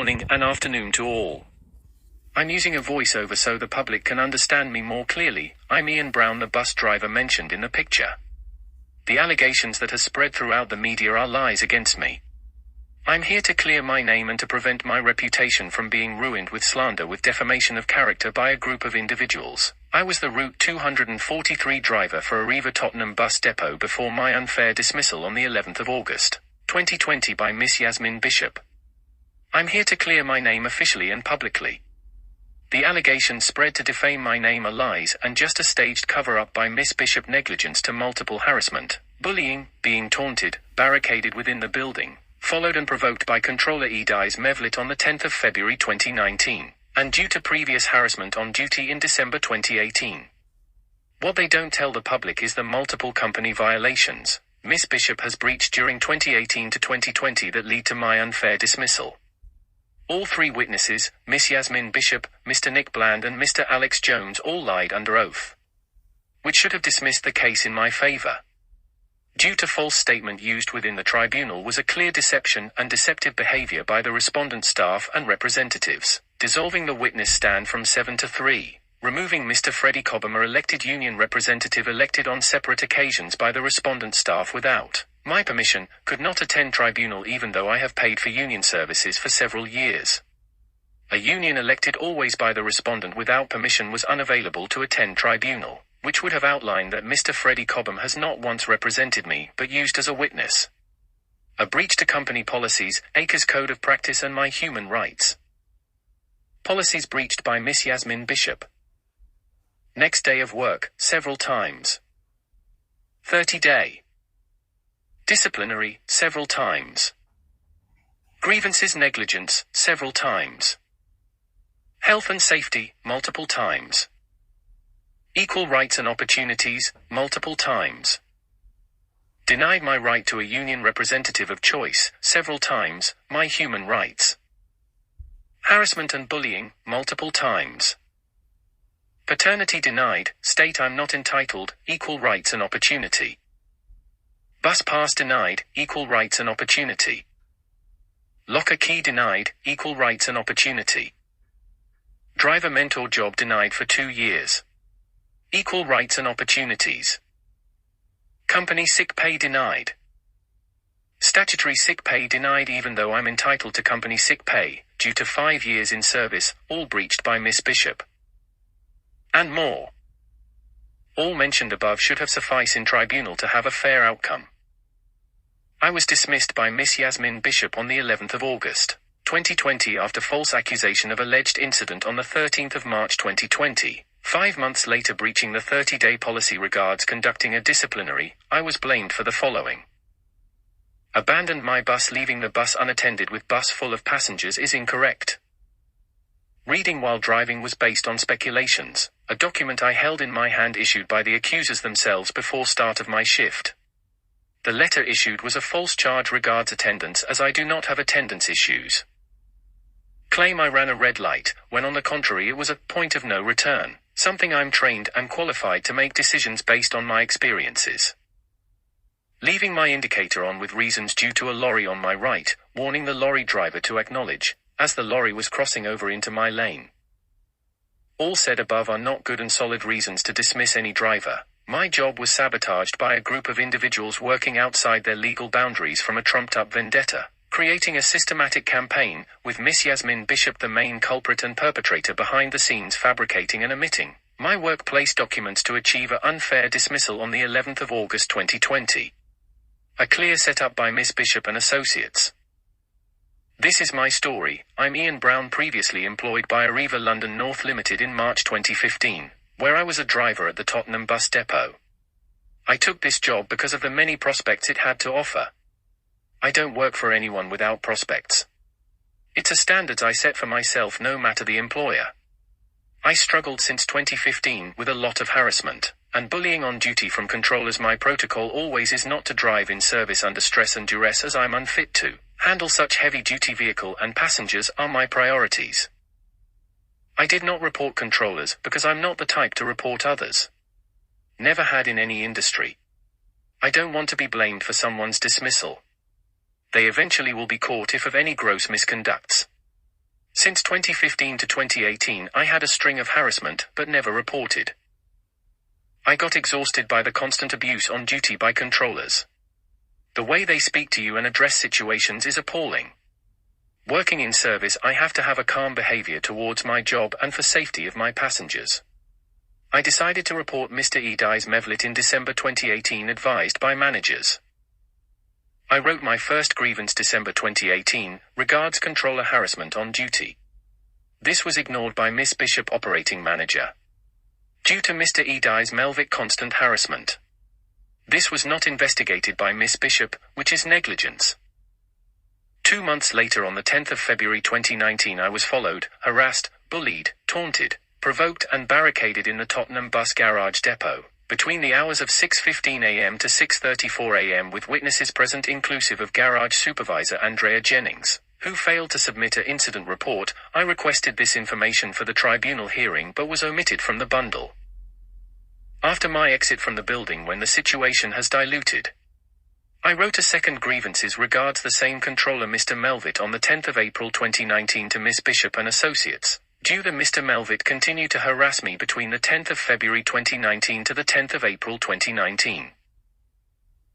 morning and afternoon to all. I'm using a voiceover so the public can understand me more clearly. I'm Ian Brown, the bus driver mentioned in the picture. The allegations that have spread throughout the media are lies against me. I'm here to clear my name and to prevent my reputation from being ruined with slander with defamation of character by a group of individuals. I was the Route 243 driver for Arriva Tottenham bus depot before my unfair dismissal on the 11th of August, 2020 by Miss Yasmin Bishop. I'm here to clear my name officially and publicly. The allegations spread to defame my name are lies and just a staged cover-up by Miss Bishop negligence to multiple harassment, bullying, being taunted, barricaded within the building, followed and provoked by Controller Edis Mevlit on the 10th of February 2019, and due to previous harassment on duty in December 2018. What they don't tell the public is the multiple company violations Miss Bishop has breached during 2018 to 2020 that lead to my unfair dismissal. All three witnesses, Miss Yasmin Bishop, Mr. Nick Bland and Mr. Alex Jones, all lied under oath, which should have dismissed the case in my favor. Due to false statement used within the tribunal was a clear deception and deceptive behavior by the respondent staff and representatives, dissolving the witness stand from 7 to 3, removing Mr. Freddie Cobham, a elected union representative elected on separate occasions by the respondent staff without my permission, could not attend tribunal even though I have paid for union services for several years. A union elected always by the respondent without permission was unavailable to attend tribunal, which would have outlined that Mr. Freddie Cobham has not once represented me but used as a witness. A breach to company policies, ACA's Code of Practice and my human rights. Policies breached by Miss Yasmin Bishop. Next day of work, several times. 30-day. Disciplinary, several times. Grievances negligence, several times. Health and safety, multiple times. Equal rights and opportunities, multiple times. Denied my right to a union representative of choice, several times, my human rights. Harassment and bullying, multiple times. Paternity denied, state I'm not entitled, equal rights and opportunity. Bus pass denied, equal rights and opportunity. Locker key denied, equal rights and opportunity. Driver mentor job denied for 2 years. Equal rights and opportunities. Company sick pay denied. Statutory sick pay denied even though I'm entitled to company sick pay, due to 5 years in service, all breached by Miss Bishop. And more. All mentioned above should have sufficed in tribunal to have a fair outcome. I was dismissed by Miss Yasmin Bishop on the 11th of August, 2020 after false accusation of alleged incident on the 13th of March 2020. 5 months later, breaching the 30-day policy regards conducting a disciplinary, I was blamed for the following. Abandoned my bus, leaving the bus unattended with bus full of passengers is incorrect. Reading while driving was based on speculations, a document I held in my hand issued by the accusers themselves before start of my shift. The letter issued was a false charge regards attendance as I do not have attendance issues. Claim I ran a red light, when on the contrary it was a point of no return, something I'm trained and qualified to make decisions based on my experiences. Leaving my indicator on with reasons due to a lorry on my right, warning the lorry driver to acknowledge, as the lorry was crossing over into my lane. All said above are not good and solid reasons to dismiss any driver. My job was sabotaged by a group of individuals working outside their legal boundaries from a trumped-up vendetta, creating a systematic campaign, with Miss Yasmin Bishop the main culprit and perpetrator behind the scenes, fabricating and omitting my workplace documents to achieve an unfair dismissal on the 11th of August 2020. A clear setup by Miss Bishop and Associates. This is my story. I'm Ian Brown, previously employed by Arriva London North Limited in March 2015, where I was a driver at the Tottenham bus depot. I took this job because of the many prospects it had to offer. I don't work for anyone without prospects. It's a standard I set for myself no matter the employer. I struggled since 2015 with a lot of harassment and bullying on duty from controllers. My protocol always is not to drive in service under stress and duress, as I'm unfit to handle such heavy-duty vehicle and passengers are my priorities. I did not report controllers because I'm not the type to report others. Never had in any industry. I don't want to be blamed for someone's dismissal. They eventually will be caught if of any gross misconducts. Since 2015 to 2018, I had a string of harassment, but never reported. I got exhausted by the constant abuse on duty by controllers. The way they speak to you and address situations is appalling. Working in service, I have to have a calm behavior towards my job and for safety of my passengers. I decided to report Mr. Edis Mevlit in December 2018, advised by managers. I wrote my first grievance December 2018, regards controller harassment on duty. This was ignored by Miss Bishop, operating manager. Due to Mr. Edis Mevlit constant harassment. This was not investigated by Miss Bishop, which is negligence. 2 months later, on the 10th of February 2019, I was followed, harassed, bullied, taunted, provoked and barricaded in the Tottenham bus garage depot, between the hours of 6:15 a.m. to 6:34 a.m. with witnesses present inclusive of garage supervisor Andrea Jennings, who failed to submit an incident report. I requested this information for the tribunal hearing but was omitted from the bundle. After my exit from the building, when the situation has diluted, I wrote a second grievances regards the same controller Mr. Mevlit on the 10th of April 2019 to Miss Bishop and Associates. Due to Mr. Mevlit continued to harass me between the 10th of February 2019 to the 10th of April 2019.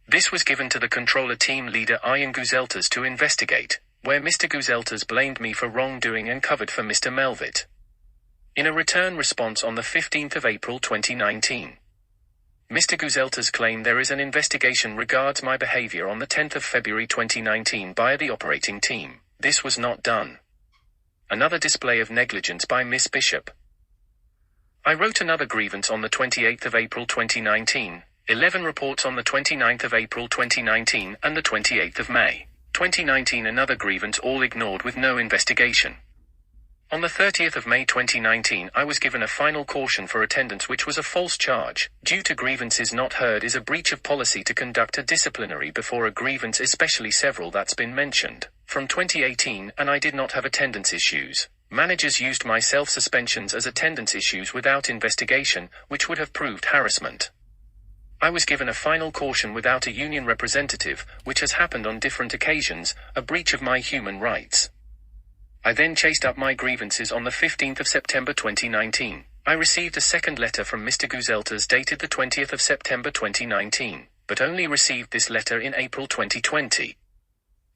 This was given to the controller team leader Ian Guzeltas to investigate, where Mr. Guzeltas blamed me for wrongdoing and covered for Mr. Mevlit. In a return response on the 15th of April 2019, Mr. Guzeltas claimed there is an investigation regards my behavior on the 10th of February 2019 by the operating team. This was not done. Another display of negligence by Miss Bishop. I wrote another grievance on the 28th of April 2019, 11 reports on the 29th of April 2019 and the 28th of May 2019, another grievance, all ignored with no investigation. On the 30th of May 2019, I was given a final caution for attendance, which was a false charge. Due to grievances not heard is a breach of policy to conduct a disciplinary before a grievance, especially several that's been mentioned from 2018, and I did not have attendance issues. Managers used my self-suspensions as attendance issues without investigation, which would have proved harassment. I was given a final caution without a union representative, which has happened on different occasions, a breach of my human rights. I then chased up my grievances on the 15th of September 2019. I received a second letter from Mr. Guzeltas dated the 20th of September 2019, but only received this letter in April 2020.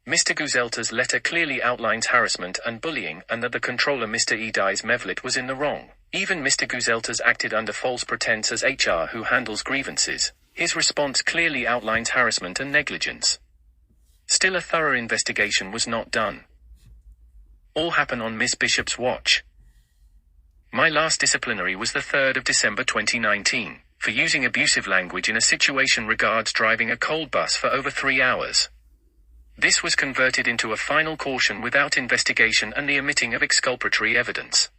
Mr. Guzeltas' letter clearly outlines harassment and bullying and that the controller Mr. Edis Mevlit was in the wrong. Even Mr. Guzeltas acted under false pretense as HR who handles grievances. His response clearly outlines harassment and negligence. Still, a thorough investigation was not done. All happened on Miss Bishop's watch. My last disciplinary was the 3rd of December 2019, for using abusive language in a situation regards driving a cold bus for over 3 hours. This was converted into a final caution without investigation and the omitting of exculpatory evidence.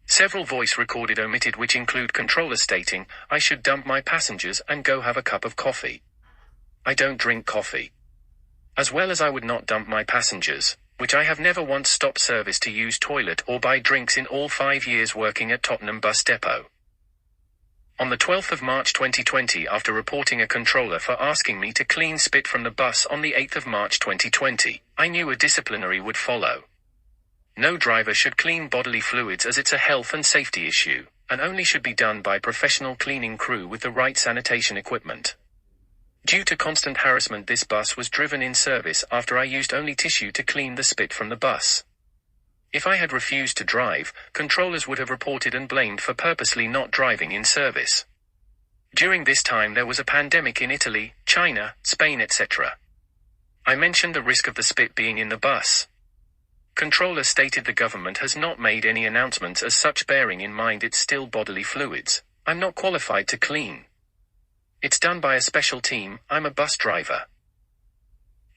Several voice recorded omitted, which include controller stating, "I should dump my passengers and go have a cup of coffee. I don't drink coffee." As well as I would not dump my passengers, which I have never once stopped service to use toilet or buy drinks in all 5 years working at Tottenham Bus Depot. On the 12th of March 2020, after reporting a controller for asking me to clean spit from the bus on the 8th of March 2020, I knew a disciplinary would follow. No driver should clean bodily fluids as it's a health and safety issue, and only should be done by professional cleaning crew with the right sanitation equipment. Due to constant harassment, this bus was driven in service after I used only tissue to clean the spit from the bus. If I had refused to drive, controllers would have reported and blamed for purposely not driving in service. During this time there was a pandemic in Italy, China, Spain, etc. I mentioned the risk of the spit being in the bus. Controller stated the government has not made any announcements as such, bearing in mind it's still bodily fluids. I'm not qualified to clean. It's done by a special team, I'm a bus driver.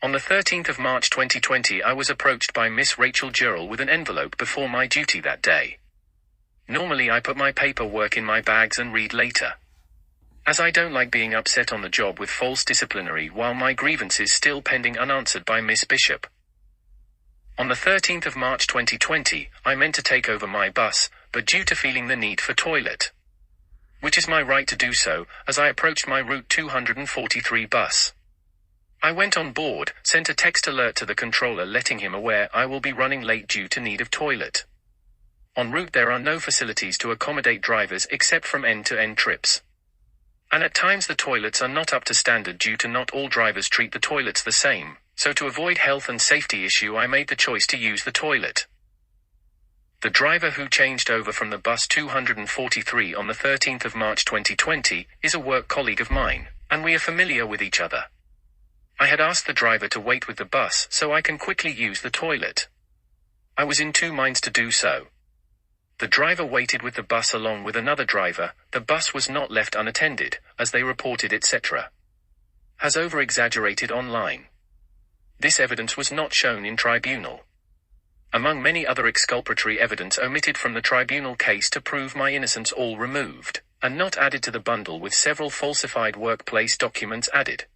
On the 13th of March 2020, I was approached by Miss Rachel Gerald with an envelope before my duty that day. Normally I put my paperwork in my bags and read later, as I don't like being upset on the job with false disciplinary while my grievance is still pending unanswered by Miss Bishop. On the 13th of March 2020, I meant to take over my bus, but due to feeling the need for toilet, which is my right to do so, as I approached my route 243 bus, I went on board, sent a text alert to the controller letting him aware I will be running late due to need of toilet. En route there are no facilities to accommodate drivers except from end-to-end trips. And at times the toilets are not up to standard due to not all drivers treat the toilets the same, so to avoid health and safety issue I made the choice to use the toilet. The driver who changed over from the bus 243 on the 13th of March 2020 is a work colleague of mine, and we are familiar with each other. I had asked the driver to wait with the bus so I can quickly use the toilet. I was in two minds to do so. The driver waited with the bus along with another driver. The bus was not left unattended, as they reported etc. Has over-exaggerated online. This evidence was not shown in tribunal. Among many other exculpatory evidence omitted from the tribunal case to prove my innocence all removed, and not added to the bundle with several falsified workplace documents added.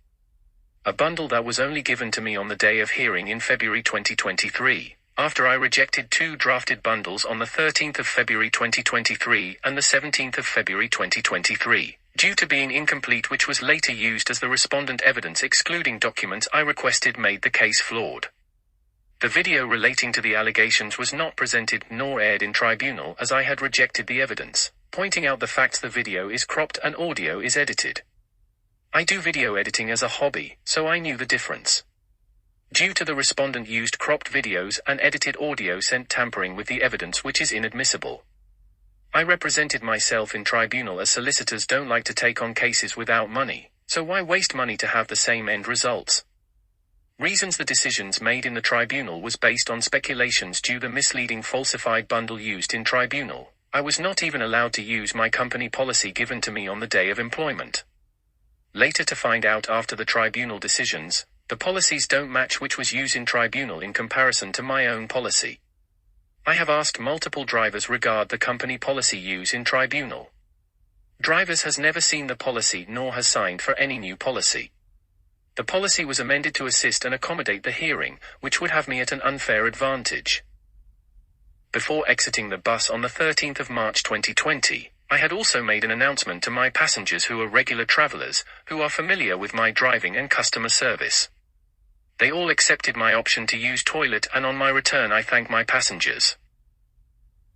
A bundle that was only given to me on the day of hearing in February 2023. After I rejected two drafted bundles on the 13th of February 2023 and the 17th of February 2023, due to being incomplete, which was later used as the respondent evidence excluding documents I requested made the case flawed. The video relating to the allegations was not presented nor aired in tribunal as I had rejected the evidence, pointing out the facts the video is cropped and audio is edited. I do video editing as a hobby, so I knew the difference. Due to the respondent used cropped videos and edited audio sent tampering with the evidence which is inadmissible. I represented myself in tribunal as solicitors don't like to take on cases without money, so why waste money to have the same end results? Reasons the decisions made in the tribunal was based on speculations due the misleading falsified bundle used in tribunal. I was not even allowed to use my company policy given to me on the day of employment. Later to find out after the tribunal decisions, the policies don't match which was used in tribunal in comparison to my own policy. I have asked multiple drivers regard the company policy used in tribunal. Drivers has never seen the policy nor has signed for any new policy. The policy was amended to assist and accommodate the hearing, which would have me at an unfair advantage. Before exiting the bus on the 13th of March 2020, I had also made an announcement to my passengers who are regular travelers, who are familiar with my driving and customer service. They all accepted my option to use toilet, and on my return I thank my passengers.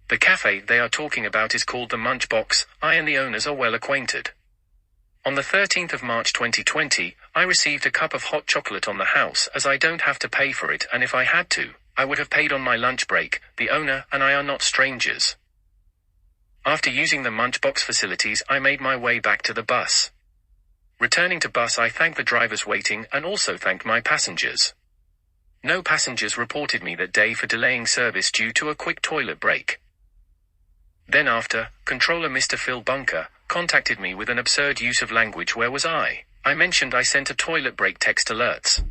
The cafe they are talking about is called the Munch Box. I and the owners are well acquainted. On the 13th of March 2020, I received a cup of hot chocolate on the house as I don't have to pay for it, and if I had to, I would have paid on my lunch break. The owner and I are not strangers. After using the Munchbox facilities, I made my way back to the bus. Returning to bus, I thanked the drivers waiting and also thanked my passengers. No passengers reported me that day for delaying service due to a quick toilet break. Then after, Controller Mr. Phil Bunker contacted me with an absurd use of language. Where was I? I mentioned I sent a toilet break text alerts.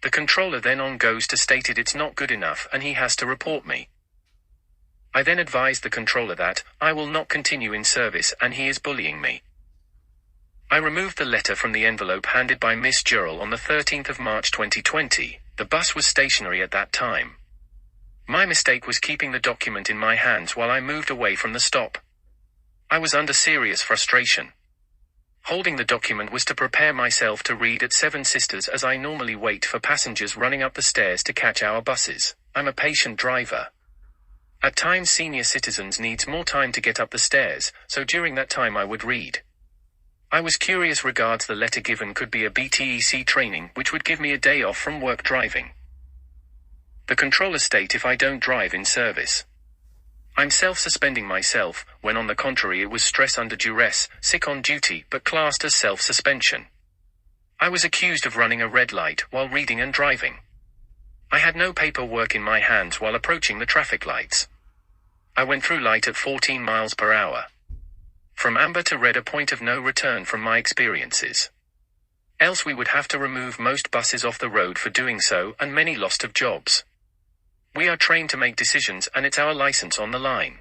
The controller then on goes to stated it's not good enough and he has to report me. I then advised the controller that I will not continue in service and he is bullying me. I removed the letter from the envelope handed by Miss Jurrell on the 13th of March 2020. The bus was stationary at that time. My mistake was keeping the document in my hands while I moved away from the stop. I was under serious frustration. Holding the document was to prepare myself to read at Seven Sisters as I normally wait for passengers running up the stairs to catch our buses. I'm a patient driver. At times senior citizens needs more time to get up the stairs, so during that time I would read. I was curious regards the letter given could be a BTEC training which would give me a day off from work driving. The controller state if I don't drive in service. I'm self-suspending myself, when on the contrary it was stress under duress, sick on duty but classed as self-suspension. I was accused of running a red light while reading and driving. I had no paperwork in my hands while approaching the traffic lights. I went through light at 14 miles per hour. From amber to red, a point of no return from my experiences. Else we would have to remove most buses off the road for doing so, and many lost of jobs. We are trained to make decisions and it's our license on the line.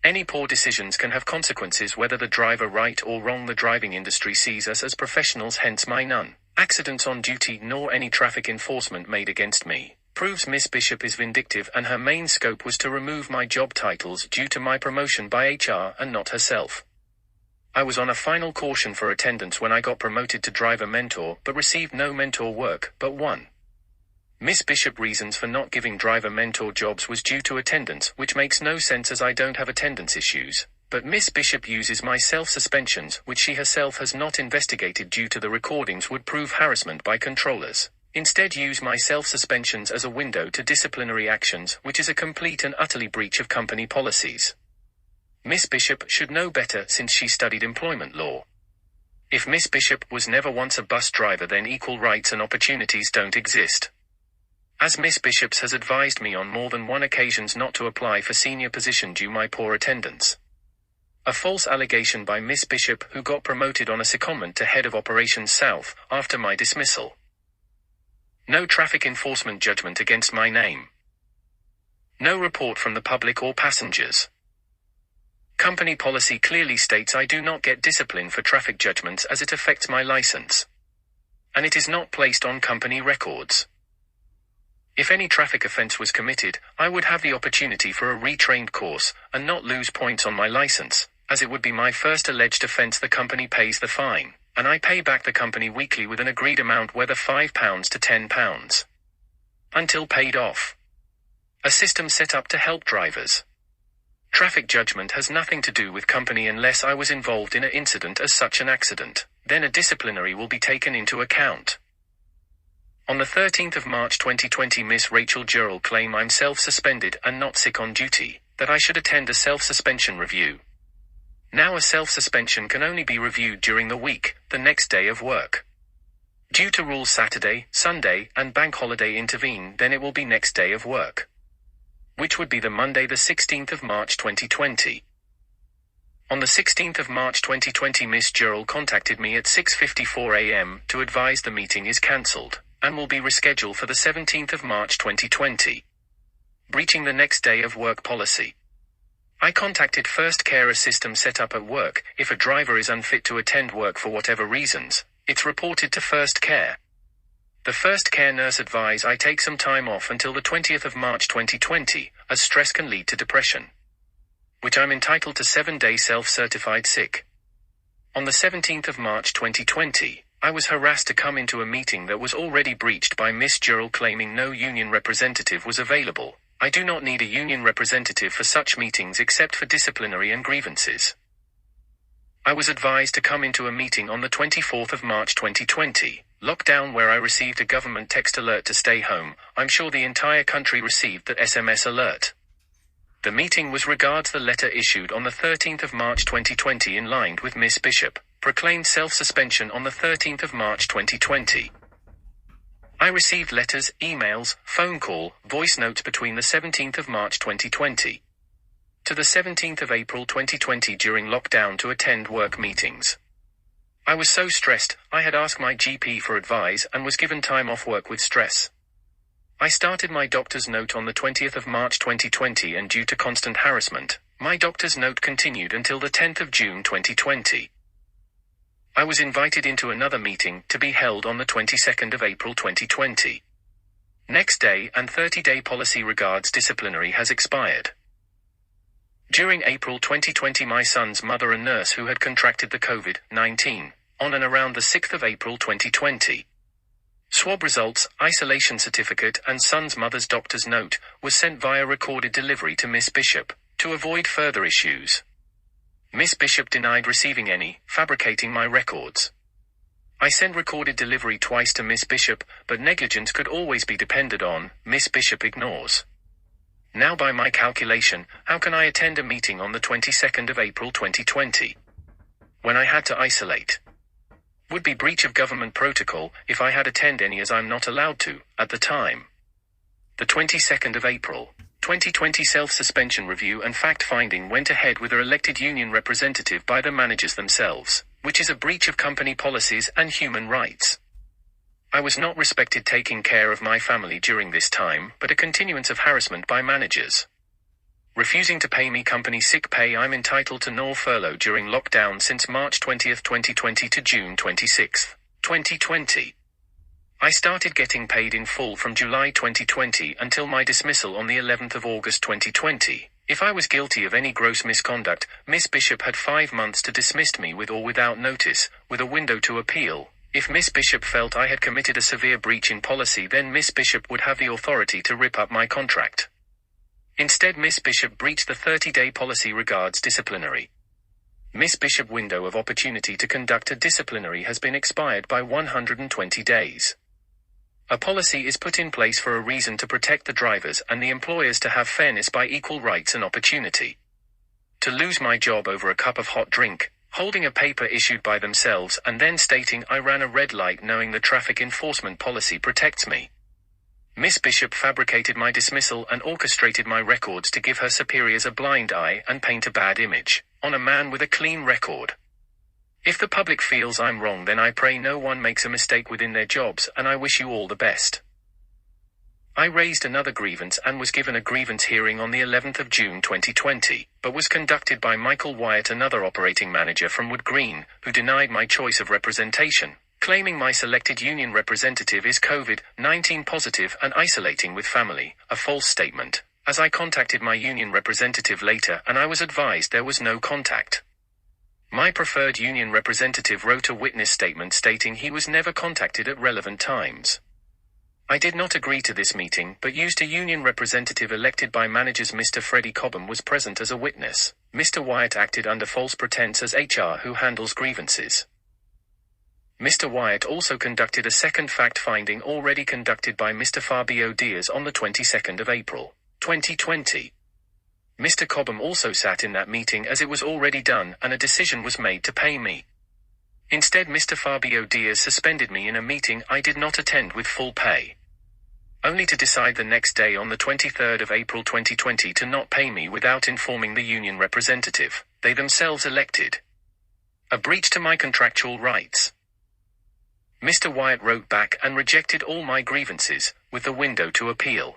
Any poor decisions can have consequences whether the driver right or wrong. The driving industry sees us as professionals, hence my none accidents on duty nor any traffic enforcement made against me. Proves Miss Bishop is vindictive and her main scope was to remove my job titles due to my promotion by HR and not herself. I was on a final caution for attendance when I got promoted to driver mentor but received no mentor work but one. Miss Bishop reasons for not giving driver mentor jobs was due to attendance, which makes no sense as I don't have attendance issues. But Miss Bishop uses my self-suspensions, which she herself has not investigated due to the recordings would prove harassment by controllers. Instead use my self-suspensions as a window to disciplinary actions, which is a complete and utterly breach of company policies. Miss Bishop should know better since she studied employment law. If Miss Bishop was never once a bus driver, then equal rights and opportunities don't exist. As Miss Bishop has advised me on more than one occasions not to apply for senior position due my poor attendance. A false allegation by Miss Bishop, who got promoted on a secondment to Head of Operations South after my dismissal. No traffic enforcement judgment against my name. No report from the public or passengers. Company policy clearly states I do not get discipline for traffic judgments as it affects my license. And it is not placed on company records. If any traffic offence was committed, I would have the opportunity for a retrained course, and not lose points on my license, as it would be my first alleged offence. The company pays the fine, and I pay back the company weekly with an agreed amount, whether £5 to £10. Until paid off. A system set up to help drivers. Traffic judgment has nothing to do with company unless I was involved in an incident as such an accident, then a disciplinary will be taken into account. On the 13th of March 2020, Miss Rachel Gerald claim I'm self-suspended and not sick on duty, that I should attend a self-suspension review. Now a self-suspension can only be reviewed during the week, the next day of work. Due to rules Saturday, Sunday, and bank holiday intervene, then it will be next day of work, which would be the Monday the 16th of March 2020. On the 16th of March 2020, Miss Gerald contacted me at 6:54 a.m. to advise the meeting is cancelled and will be rescheduled for the 17th of March 2020. Breaching the next day of work policy. I contacted First Care, a system set up at work. If a driver is unfit to attend work for whatever reasons, it's reported to First Care. The First Care nurse advised I take some time off until the 20th of March 2020, as stress can lead to depression, which I'm entitled to 7-day self-certified sick. On the 17th of March 2020, I was harassed to come into a meeting that was already breached by Miss Gerald, claiming no union representative was available. I do not need a union representative for such meetings except for disciplinary and grievances. I was advised to come into a meeting on the 24th of March 2020, lockdown, where I received a government text alert to stay home. I'm sure the entire country received that SMS alert. The meeting was regards the letter issued on the 13th of March 2020 in line with Miss Bishop, proclaimed self-suspension on the 13th of March 2020. I received letters, emails, phone call, voice notes between the 17th of March 2020 to the 17th of April 2020 during lockdown to attend work meetings. I was so stressed, I had asked my GP for advice and was given time off work with stress. I started my doctor's note on the 20th of March 2020, and due to constant harassment, my doctor's note continued until the 10th of June 2020. I was invited into another meeting to be held on the 22nd of April 2020. Next day, and 30-day policy regards disciplinary has expired. During April 2020, my son's mother, a nurse who had contracted the COVID-19, on and around the 6th of April 2020. Swab results, isolation certificate, and son's mother's doctor's note was sent via recorded delivery to Miss Bishop, to avoid further issues. Miss Bishop denied receiving any, fabricating my records. I sent recorded delivery twice to Miss Bishop, but negligence could always be depended on. Miss Bishop ignores. Now, by my calculation, how can I attend a meeting on the 22nd of April 2020, when I had to isolate? Would be breach of government protocol if I had attend any, as I'm not allowed to, at the time. The 22nd of April 2020 self-suspension review and fact-finding went ahead with an elected union representative by the managers themselves, which is a breach of company policies and human rights. I was not respected taking care of my family during this time, but a continuance of harassment by managers. Refusing to pay me company sick pay. I'm entitled to no furlough during lockdown since March 20th, 2020 to June 26th, 2020. I started getting paid in full from July 2020 until my dismissal on the 11th of August 2020. If I was guilty of any gross misconduct, Miss Bishop had 5 months to dismiss me with or without notice, with a window to appeal. If Miss Bishop felt I had committed a severe breach in policy, then Miss Bishop would have the authority to rip up my contract. Instead, Miss Bishop breached the 30-day policy regards disciplinary. Miss Bishop window of opportunity to conduct a disciplinary has been expired by 120 days. A policy is put in place for a reason to protect the drivers and the employers to have fairness by equal rights and opportunity. To lose my job over a cup of hot drink, holding a paper issued by themselves and then stating I ran a red light knowing the traffic enforcement policy protects me. Miss Bishop fabricated my dismissal and orchestrated my records to give her superiors a blind eye and paint a bad image on a man with a clean record. If the public feels I'm wrong, then I pray no one makes a mistake within their jobs, and I wish you all the best. I raised another grievance and was given a grievance hearing on the 11th of June 2020, but was conducted by Michael Wyatt, another operating manager from Wood Green, who denied my choice of representation, claiming my selected union representative is COVID-19 positive and isolating with family, a false statement, as I contacted my union representative later and I was advised there was no contact. My preferred union representative wrote a witness statement stating he was never contacted at relevant times. I did not agree to this meeting, but used a union representative elected by managers. Mr. Freddie Cobham was present as a witness. Mr. Wyatt acted under false pretense as HR who handles grievances. Mr. Wyatt also conducted a second fact-finding already conducted by Mr. Fabio Diaz on the 22nd of April, 2020. Mr. Cobham also sat in that meeting as it was already done and a decision was made to pay me. Instead, Mr. Fabio Diaz suspended me in a meeting I did not attend with full pay, only to decide the next day on the 23rd of April 2020 to not pay me without informing the union representative they themselves elected. A breach to my contractual rights. Mr. Wyatt wrote back and rejected all my grievances, with the window to appeal.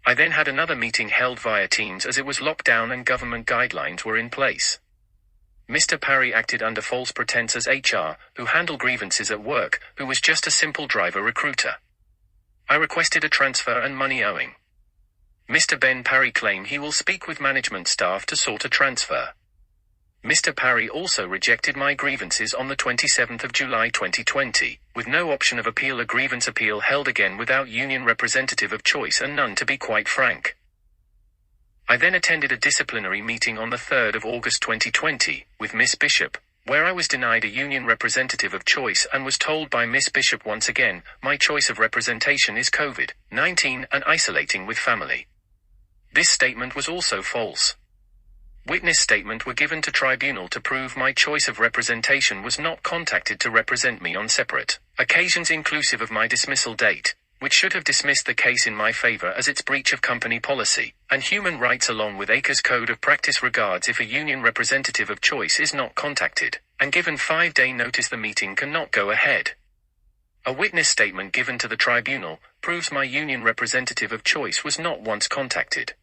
I then had another meeting held via Teams as it was locked down and government guidelines were in place. Mr. Parry acted under false pretense as HR, who handle grievances at work, who was just a simple driver recruiter. I requested a transfer and money owing. Mr. Ben Parry claimed he will speak with management staff to sort a transfer. Mr. Parry also rejected my grievances on the 27th of July 2020, with no option of appeal. A grievance appeal held again without union representative of choice and none, to be quite frank. I then attended a disciplinary meeting on the 3rd of August 2020, with Miss Bishop, where I was denied a union representative of choice and was told by Miss Bishop once again, my choice of representation is COVID-19 and isolating with family. This statement was also false. Witness statement were given to tribunal to prove my choice of representation was not contacted to represent me on separate occasions inclusive of my dismissal date, which should have dismissed the case in my favor as its breach of company policy and human rights along with ACA's code of practice regards if a union representative of choice is not contacted, and given 5-day notice the meeting cannot go ahead. A witness statement given to the tribunal proves my union representative of choice was not once contacted.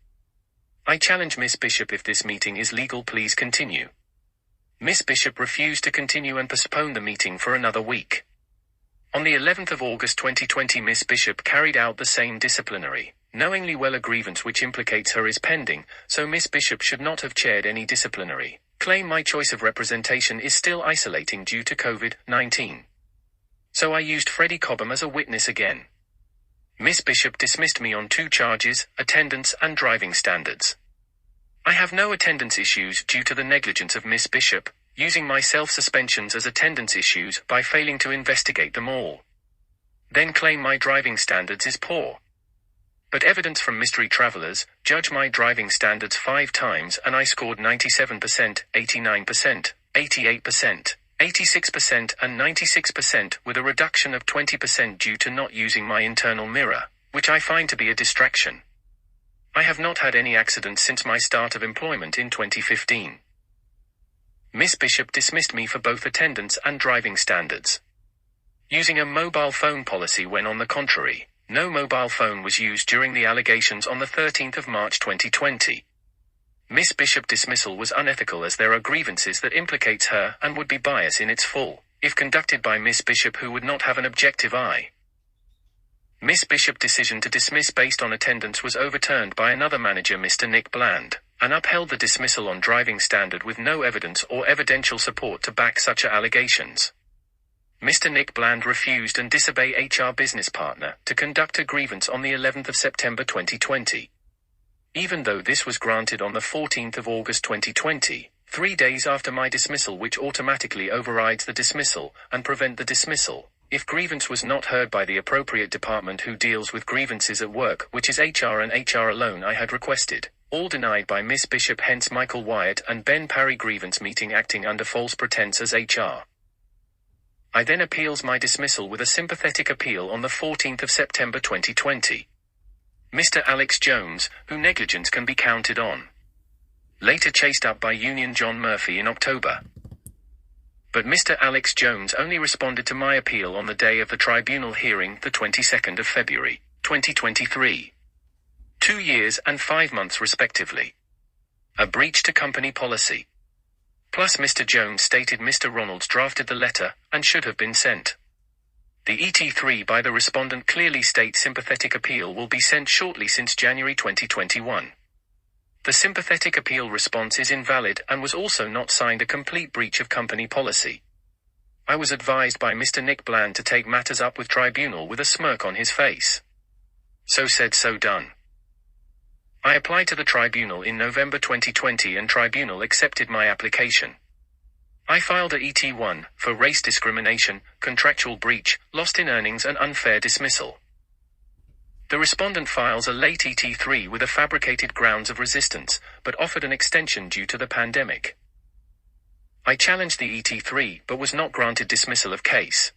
I challenge Miss Bishop, if this meeting is legal, please continue. Miss Bishop refused to continue and postponed the meeting for another week. On the 11th of August 2020, Miss Bishop carried out the same disciplinary, knowingly well a grievance which implicates her is pending, so Miss Bishop should not have chaired any disciplinary. Claim my choice of representation is still isolating due to COVID-19. So I used Freddie Cobham as a witness again. Miss Bishop dismissed me on 2 charges, attendance and driving standards. I have no attendance issues due to the negligence of Miss Bishop, using my self-suspensions as attendance issues by failing to investigate them all. Then claim my driving standards is poor. But evidence from mystery travelers judge my driving standards 5 times and I scored 97%, 89%, 88%. 86% and 96% with a reduction of 20% due to not using my internal mirror, which I find to be a distraction. I have not had any accidents since my start of employment in 2015. Miss Bishop dismissed me for both attendance and driving standards, using a mobile phone policy when on the contrary, no mobile phone was used during the allegations on the 13th of March 2020. Miss Bishop dismissal was unethical as there are grievances that implicates her and would be bias in its full, if conducted by Miss Bishop who would not have an objective eye. Miss Bishop decision to dismiss based on attendance was overturned by another manager, Mr. Nick Bland, and upheld the dismissal on driving standard with no evidence or evidential support to back such allegations. Mr. Nick Bland refused and disobeyed HR business partner to conduct a grievance on the 11th of September 2020. Even though this was granted on the 14th of August 2020, 3 days after my dismissal, which automatically overrides the dismissal and prevent the dismissal if grievance was not heard by the appropriate department who deals with grievances at work, which is HR and HR alone. I had requested, all denied by Miss Bishop, hence Michael Wyatt and Ben Parry grievance meeting acting under false pretense as HR. I then appeals my dismissal with a sympathetic appeal on the 14th of September 2020. Mr. Alex Jones, who negligence can be counted on. Later chased up by Union John Murphy in October. But Mr. Alex Jones only responded to my appeal on the day of the tribunal hearing, the 22nd of February, 2023. 2 years and 5 months respectively. A breach to company policy. Plus Mr. Jones stated Mr. Ronalds drafted the letter, and should have been sent. The ET3 by the respondent clearly states sympathetic appeal will be sent shortly since January 2021. The sympathetic appeal response is invalid and was also not signed, a complete breach of company policy. I was advised by Mr. Nick Bland to take matters up with tribunal with a smirk on his face. So said, so done. I applied to the tribunal in November 2020 and tribunal accepted my application. I filed a ET1 for race discrimination, contractual breach, lost in earnings and unfair dismissal. The respondent files a late ET3 with a fabricated grounds of resistance, but offered an extension due to the pandemic. I challenged the ET3 but was not granted dismissal of case.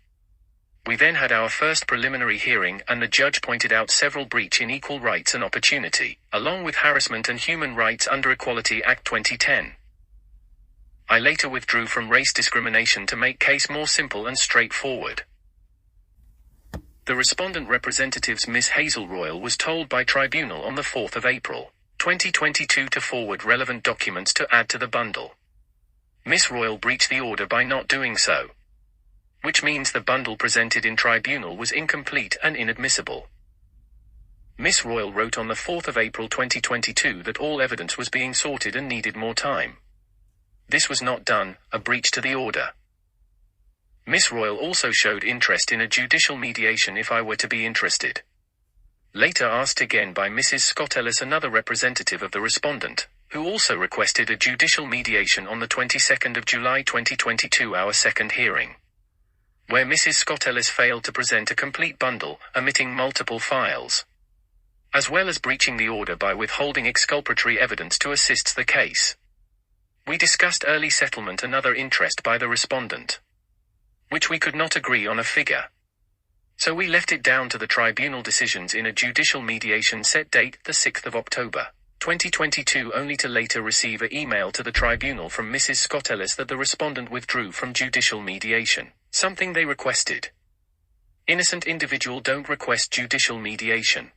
We then had our first preliminary hearing and the judge pointed out several breach in equal rights and opportunity, along with harassment and human rights under Equality Act 2010. I later withdrew from race discrimination to make case more simple and straightforward. The respondent representative's Ms. Hazel Royal was told by tribunal on the 4th of April, 2022 to forward relevant documents to add to the bundle. Ms. Royal breached the order by not doing so, which means the bundle presented in tribunal was incomplete and inadmissible. Ms. Royal wrote on the 4th of April 2022 that all evidence was being sorted and needed more time. This was not done, a breach to the order. Ms. Royal also showed interest in a judicial mediation if I were to be interested. Later asked again by Mrs. Scott Ellis, another representative of the respondent, who also requested a judicial mediation on the 22nd of July 2022, our second hearing, where Mrs. Scott Ellis failed to present a complete bundle, omitting multiple files, as well as breaching the order by withholding exculpatory evidence to assist the case. We discussed early settlement and other interest by the respondent, which we could not agree on a figure. So we left it down to the tribunal decisions in a judicial mediation set date, the 6th of October, 2022, only to later receive an email to the tribunal from Mrs. Scott Ellis that the respondent withdrew from judicial mediation, something they requested. Innocent individual don't request judicial mediation.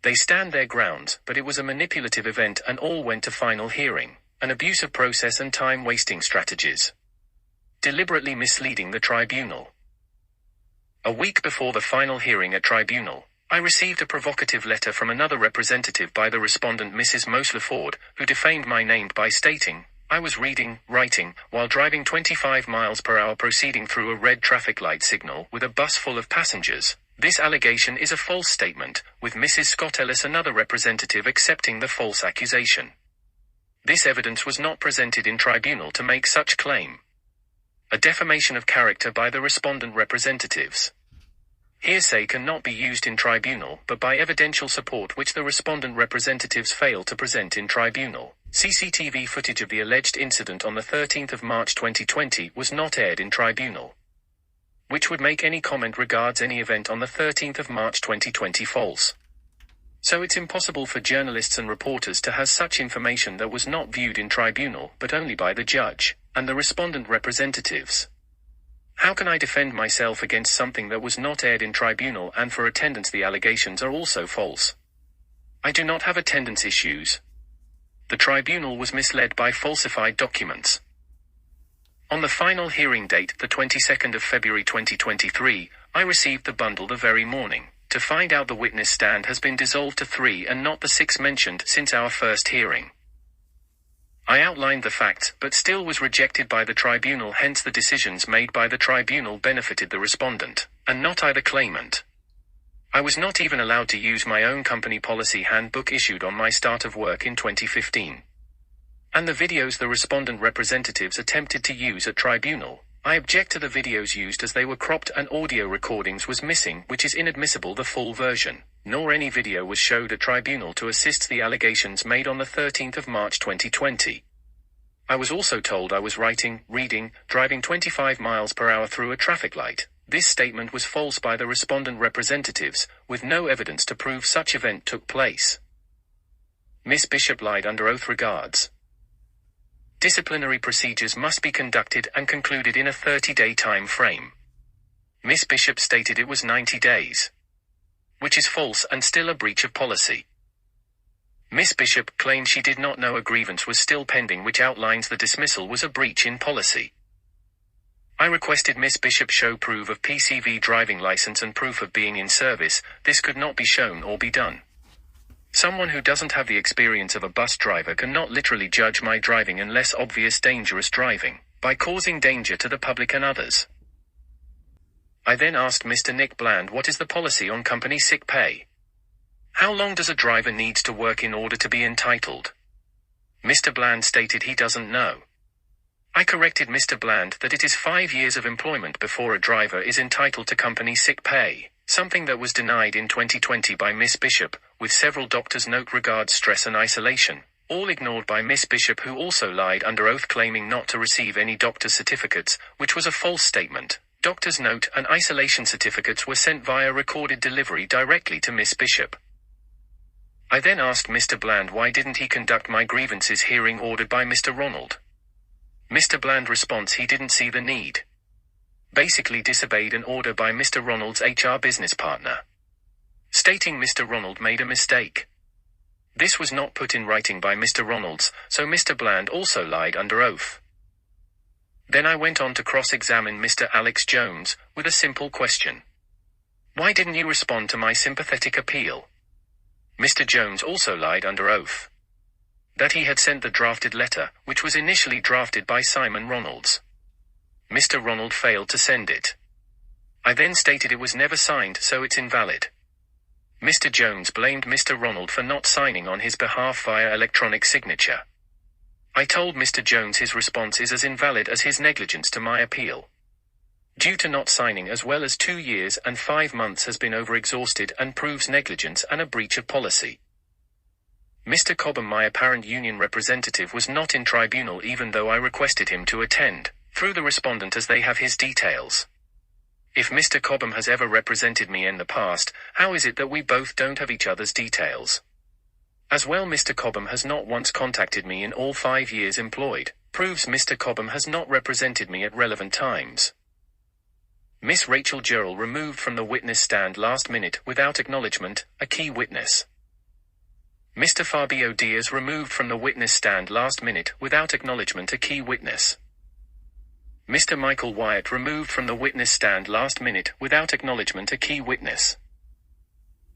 They stand their grounds, but it was a manipulative event and all went to final hearing, an abuse of process and time-wasting strategies, deliberately misleading the tribunal. A week before the final hearing at tribunal, I received a provocative letter from another representative by the respondent, Mrs. Mosler Ford, who defamed my name by stating, I was writing, while driving 25 miles per hour proceeding through a red traffic light signal with a bus full of passengers. This allegation is a false statement, with Mrs. Scott Ellis, another representative, accepting the false accusation. This evidence was not presented in tribunal to make such claim. A defamation of character by the respondent representatives. Hearsay cannot be used in tribunal but by evidential support which the respondent representatives fail to present in tribunal. CCTV footage of the alleged incident on the 13th of March 2020 was not aired in tribunal, which would make any comment regards any event on the 13th of March 2020 false. So it's impossible for journalists and reporters to have such information that was not viewed in tribunal but only by the judge and the respondent representatives. How can I defend myself against something that was not aired in tribunal, and for attendance the allegations are also false? I do not have attendance issues. The tribunal was misled by falsified documents. On the final hearing date, the 22nd of February 2023, I received the bundle the very morning, to find out the witness stand has been dissolved to 3 and not the 6 mentioned since our first hearing. I outlined the facts, but still was rejected by the tribunal, hence the decisions made by the tribunal benefited the respondent, and not I the claimant. I was not even allowed to use my own company policy handbook issued on my start of work in 2015. And the videos the respondent representatives attempted to use at tribunal, I object to the videos used as they were cropped and audio recordings was missing, which is inadmissible the full version, nor any video was showed at tribunal to assist the allegations made on the 13th of March 2020. I was also told I was writing, reading, driving 25 miles per hour through a traffic light. This statement was false by the respondent representatives, with no evidence to prove such event took place. Miss Bishop lied under oath. Regards. Disciplinary procedures must be conducted and concluded in a 30-day time frame. Miss Bishop stated it was 90 days. Which is false and still a breach of policy. Miss Bishop claimed she did not know a grievance was still pending, which outlines the dismissal was a breach in policy. I requested Miss Bishop show proof of PCV driving license and proof of being in service. This could not be shown or be done. Someone who doesn't have the experience of a bus driver cannot literally judge my driving unless obvious dangerous driving, by causing danger to the public and others. I then asked Mr. Nick Bland what is the policy on company sick pay. How long does a driver needs to work in order to be entitled? Mr. Bland stated he doesn't know. I corrected Mr. Bland that it is 5 years of employment before a driver is entitled to company sick pay, something that was denied in 2020 by Miss Bishop, with several doctors' note regards stress and isolation, all ignored by Miss Bishop, who also lied under oath claiming not to receive any doctor's certificates, which was a false statement. Doctor's note and isolation certificates were sent via recorded delivery directly to Miss Bishop. I then asked Mr. Bland why didn't he conduct my grievances hearing ordered by Mr. Ronald. Mr. Bland response he didn't see the need. Basically disobeyed an order by Mr. Ronald's HR business partner, stating Mr. Ronald made a mistake. This was not put in writing by Mr. Ronalds, so Mr. Bland also lied under oath. Then I went on to cross-examine Mr. Alex Jones, with a simple question. Why didn't you respond to my sympathetic appeal? Mr. Jones also lied under oath. That he had sent the drafted letter, which was initially drafted by Simon Ronalds. Mr. Ronald failed to send it. I then stated it was never signed, so it's invalid. Mr. Jones blamed Mr. Ronald for not signing on his behalf via electronic signature. I told Mr. Jones his response is as invalid as his negligence to my appeal. Due to not signing, as well as 2 years and 5 months has been overexhausted and proves negligence and a breach of policy. Mr. Cobham, my apparent union representative, was not in tribunal even though I requested him to attend, through the respondent as they have his details. If Mr. Cobham has ever represented me in the past, how is it that we both don't have each other's details? As well, Mr. Cobham has not once contacted me in all 5 years employed, proves Mr. Cobham has not represented me at relevant times. Miss Rachel Gerald removed from the witness stand last minute without acknowledgement, a key witness. Mr. Fabio Diaz removed from the witness stand last minute without acknowledgement, a key witness. Mr. Michael Wyatt removed from the witness stand last minute without acknowledgement, a key witness.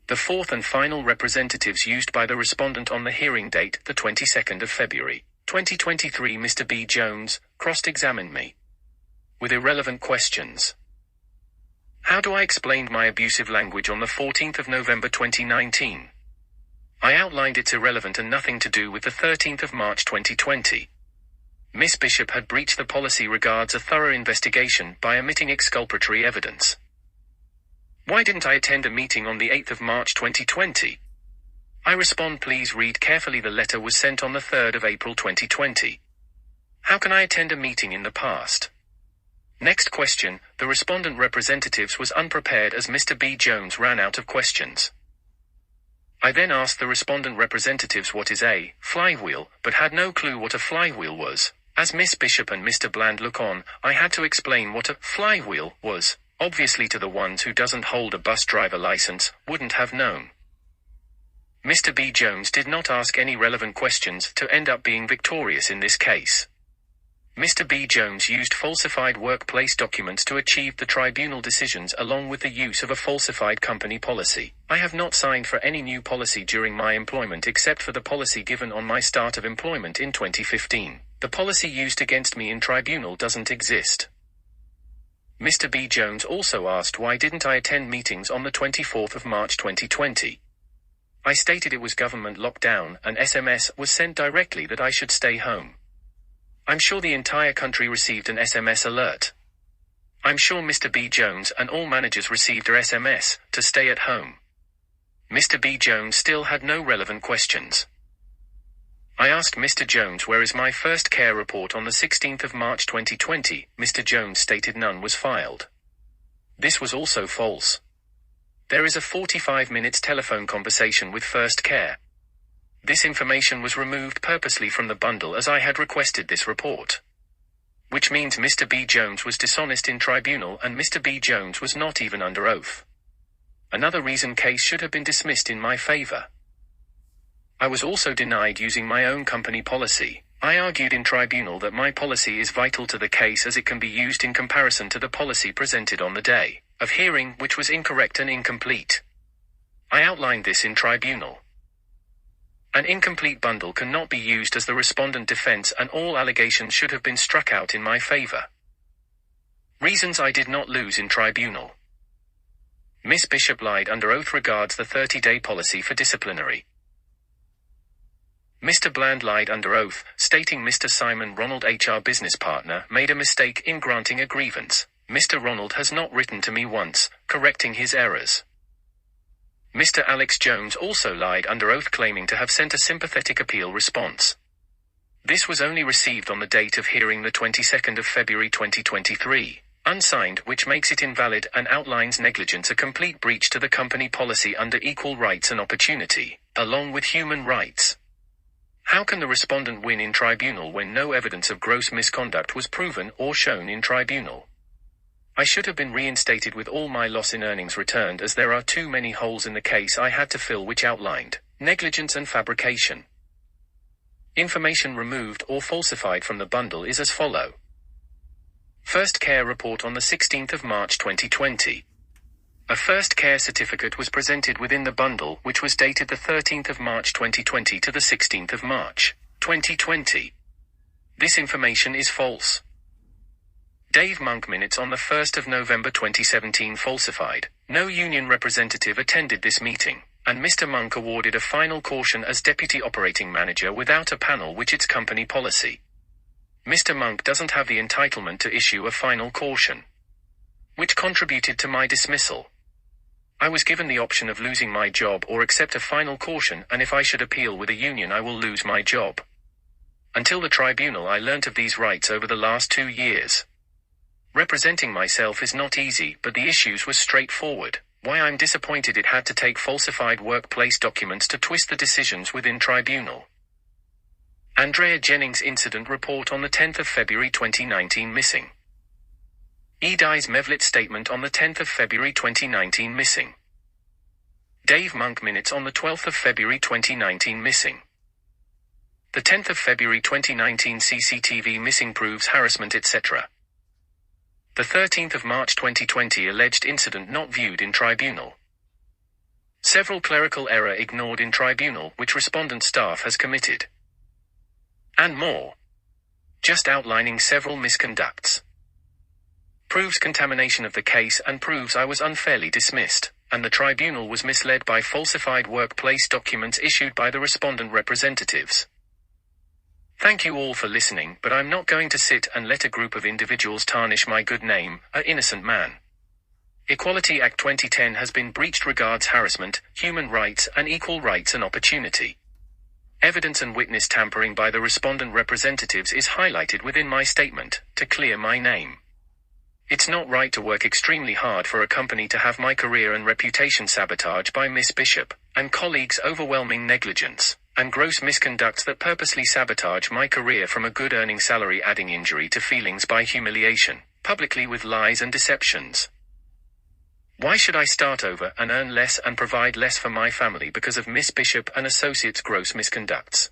The fourth and final representatives used by the respondent on the hearing date, the 22nd of February, 2023, Mr. B. Jones, cross-examined me with irrelevant questions. How do I explain my abusive language on the 14th of November 2019? I outlined it's irrelevant and nothing to do with the 13th of March 2020. Miss Bishop had breached the policy regards a thorough investigation by omitting exculpatory evidence. Why didn't I attend a meeting on the 8th of March 2020? I respond, please read carefully. The letter was sent on the 3rd of April 2020. How can I attend a meeting in the past? Next question, the respondent representatives was unprepared as Mr. B. Jones ran out of questions. I then asked the respondent representatives what is a flywheel, but had no clue what a flywheel was. As Miss Bishop and Mr. Bland look on, I had to explain what a flywheel was. Obviously to the ones who doesn't hold a bus driver license, wouldn't have known. Mr. B. Jones did not ask any relevant questions to end up being victorious in this case. Mr. B. Jones used falsified workplace documents to achieve the tribunal decisions along with the use of a falsified company policy. I have not signed for any new policy during my employment except for the policy given on my start of employment in 2015. The policy used against me in tribunal doesn't exist. Mr. B. Jones also asked why didn't I attend meetings on the 24th of March 2020. I stated it was government lockdown, and SMS was sent directly that I should stay home. I'm sure the entire country received an SMS alert. I'm sure Mr. B. Jones and all managers received a SMS to stay at home. Mr. B. Jones still had no relevant questions. I asked Mr. Jones where is my first care report on the 16th of March 2020. Mr. Jones stated none was filed. This was also false. There is a 45 minutes telephone conversation with first care. This information was removed purposely from the bundle as I had requested this report. Which means Mr. B. Jones was dishonest in tribunal and Mr. B. Jones was not even under oath. Another reason case should have been dismissed in my favor. I was also denied using my own company policy. I argued in tribunal that my policy is vital to the case as it can be used in comparison to the policy presented on the day of hearing, which was incorrect and incomplete. I outlined this in tribunal. An incomplete bundle cannot be used as the respondent defense and all allegations should have been struck out in my favor. Reasons I did not lose in tribunal. Miss Bishop lied under oath regards the 30-day policy for disciplinary. Mr. Bland lied under oath, stating Mr. Simon Ronald HR business partner made a mistake in granting a grievance. Mr. Ronald has not written to me once, correcting his errors. Mr. Alex Jones also lied under oath claiming to have sent a sympathetic appeal response. This was only received on the date of hearing the 22nd of February 2023, unsigned, which makes it invalid and outlines negligence, a complete breach to the company policy under equal rights and opportunity, along with human rights. How can the respondent win in tribunal when no evidence of gross misconduct was proven or shown in tribunal? I should have been reinstated with all my loss in earnings returned as there are too many holes in the case I had to fill which outlined negligence and fabrication. Information removed or falsified from the bundle is as follow. First care report on the 16th of March 2020. A first care certificate was presented within the bundle which was dated the 13th of March 2020 to the 16th of March 2020. This information is false. Dave Monk minutes on the 1st of November 2017 falsified. No union representative attended this meeting, and Mr. Monk awarded a final caution as deputy operating manager without a panel which its company policy. Mr. Monk doesn't have the entitlement to issue a final caution, which contributed to my dismissal. I was given the option of losing my job or accept a final caution, and if I should appeal with a union I will lose my job. Until the tribunal I learnt of these rights over the last 2 years. Representing myself is not easy, but the issues were straightforward. Why I'm disappointed it had to take falsified workplace documents to twist the decisions within tribunal. Andrea Jennings incident report on the 10th of February 2019 missing. Edi's Mevlit statement on the 10th of February 2019 missing. Dave Monk minutes on the 12th of February 2019 missing. The 10th of February 2019 CCTV missing proves harassment etc. The 13th of March 2020 alleged incident not viewed in tribunal. Several clerical error ignored in tribunal which respondent staff has committed. And more. Just outlining several misconducts. Proves contamination of the case and proves I was unfairly dismissed, and the tribunal was misled by falsified workplace documents issued by the respondent representatives. Thank you all for listening, but I'm not going to sit and let a group of individuals tarnish my good name, an innocent man. Equality Act 2010 has been breached regards harassment, human rights and equal rights and opportunity. Evidence and witness tampering by the respondent representatives is highlighted within my statement, to clear my name. It's not right to work extremely hard for a company to have my career and reputation sabotaged by Miss Bishop and colleagues' overwhelming negligence and gross misconducts that purposely sabotage my career from a good earning salary, adding injury to feelings by humiliation, publicly with lies and deceptions. Why should I start over and earn less and provide less for my family because of Miss Bishop and associates' gross misconducts?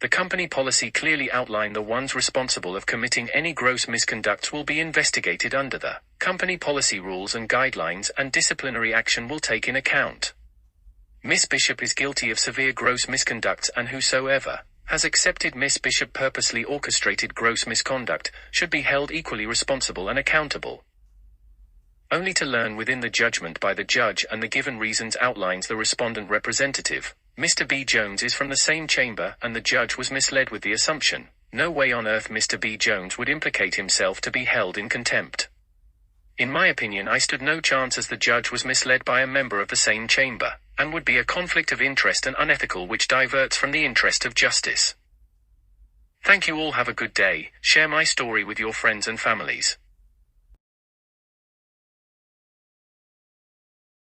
The company policy clearly outlined the ones responsible of committing any gross misconduct will be investigated under the company policy rules and guidelines, and disciplinary action will take in account. Miss Bishop is guilty of severe gross misconduct, and whosoever has accepted Miss Bishop purposely orchestrated gross misconduct should be held equally responsible and accountable. Only to learn within the judgment by the judge and the given reasons outlines the respondent representative. Mr. B. Jones is from the same chamber, and the judge was misled with the assumption. No way on earth Mr. B. Jones would implicate himself to be held in contempt. In my opinion, I stood no chance, as the judge was misled by a member of the same chamber, and would be a conflict of interest and unethical which diverts from the interest of justice. Thank you all. Have a good day. Share my story with your friends and families.